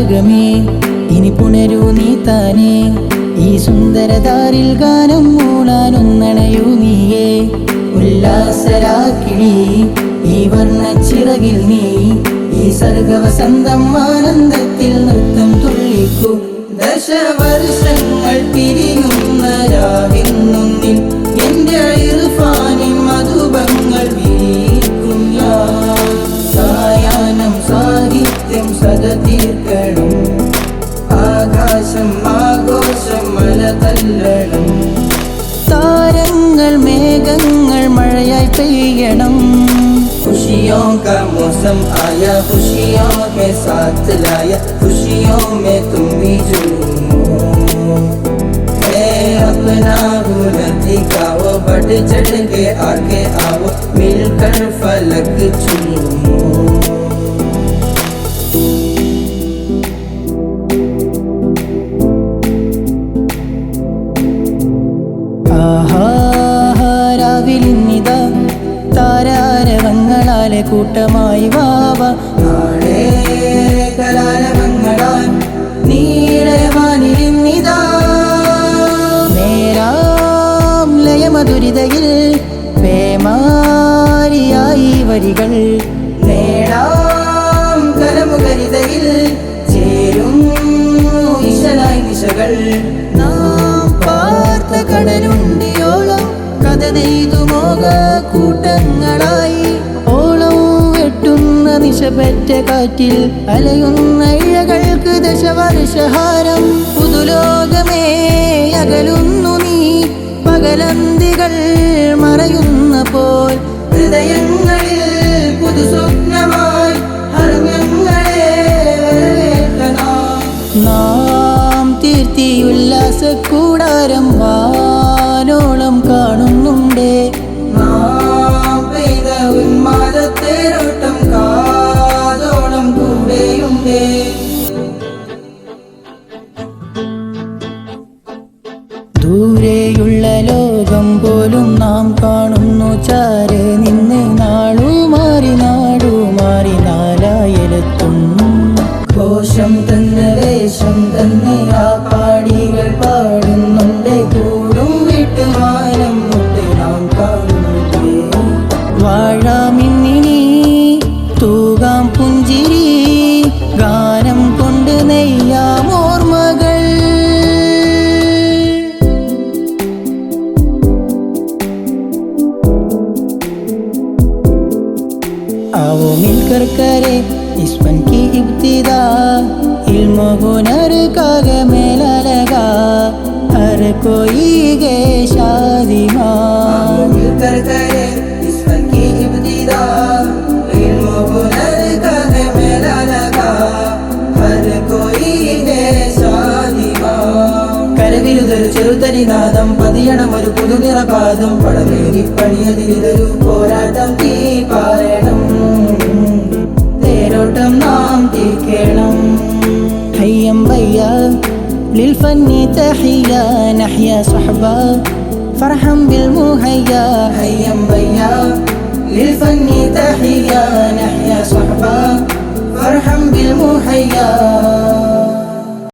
താരകമേ ഇനി പുണരൂ നീ താനേ ഈ സുന്ദരതാരിൽ ഗാനം മൂളാനൊന്നണയൂ നീയേ ഉല്ലാസരാക്കിളി ഈ വർണ്ണച്ചിറകിൽ നീ ഈ സർഗവസന്തം ആനന്ദത്തിൽ നൃത്തം തുള്ളിക്കൂ ദശവർഷങ്ങൾ പിരിയുന്ന രാവിന്നൊന്നിൽ എന്റെ ഇർഫാനിൻ മധുബങ്ങൾ വീക്കും ഞാൻ സായാഹ്നം സാഹിത്യം സദതീർക്കണം ആകാശം ആഘോഷം മല തല്ലണം താരങ്ങൾ മേഘങ്ങൾ മഴയായി പെയ്യണം खुशियों का मौसम आया खुशियों के साथ लाया खुशियों में तुम भी झूमो अपना बुलंद गाओ बढ़ चढ़ के आगे आओ मिलकर फलक चूमो രാവിലിന്നിതാ താരാരവങ്ങളാലെ കൂട്ടമായി വാവ നാളെ കലാരവങ്ങളാൽ നീളവാനിരുന്നിതാ നേരാം ലയമധുരിതയിൽ പേമാരിയായി വരികൾ നേടാം കലമുകരിതയിൽ ചേരും ഇശലായി നിശകൾ നാം പാർത്ത കടലുണ്ടിയോളം കഥ നെയ്തു മോക കൂട്ടങ്ങളായി ഓളം വെട്ടുന്ന നിശപെറ്റ കാറ്റിൽ അലയുന്ന ഇഴകൾക്ക് ദശവർഷഹാരം പുതുലോകമേ അകലുന്നു നീ പകലന്തികൾ മറയുന്ന പോൽ ഹൃദയങ്ങളിൽ പുതുസ്വപ്നമായി ഹർമ്യങ്ങളെ നാം തീർത്തി ഉല്ലാസക്കൂടാരം വാനോളം കാണുന്നുണ്ടേ നാം പെയ്ത ഉന്മാദത്തേരോട്ടം കാതോളം കൂടെയുണ്ടേ ദൂരെയുള്ള ലോകം പോലും നാം കാണുന്നു ചാരെ നിന്ന് നാടുമാറി നാലായിലെത്തും ഘോഷം തന്നെ വേഷം തന്നെ ആ പാടികൾ പാടുന്നുണ്ട് കൂടും വിട്ടുവാനം മുട്ട് നാം കാണുന്നുണ്ട് വാഴാമിന്നിനി തൂകാം പുഞ്ചിരി ഗാനം കൊണ്ട് നെയ്യാം ഓർമ്മകൾ आओ मिलकर करे इस फन की इब्तिदा इल्म हुनर का मेला लगा हर कोई गे शादी मां मिलकर करे इस फन की इब्तिदा इल्म हुनर का मेला लगा हर कोई गे शादी मां കരവിരുതൊരു ചെറുതരിനാദം പതിയണം ഒരു പുതുനിറപാദം പടവേരി പണിയതിലൊരു പോരാട്ടം തീ പാരണം തേരോട്ടം നാം തീർക്കണം ഹയ്യം ബയ്യ للفن تحية نحيا صحبة فرحا بالمهيا هيا بيا للفن تحية نحيا صحبة فرحا بالمهيا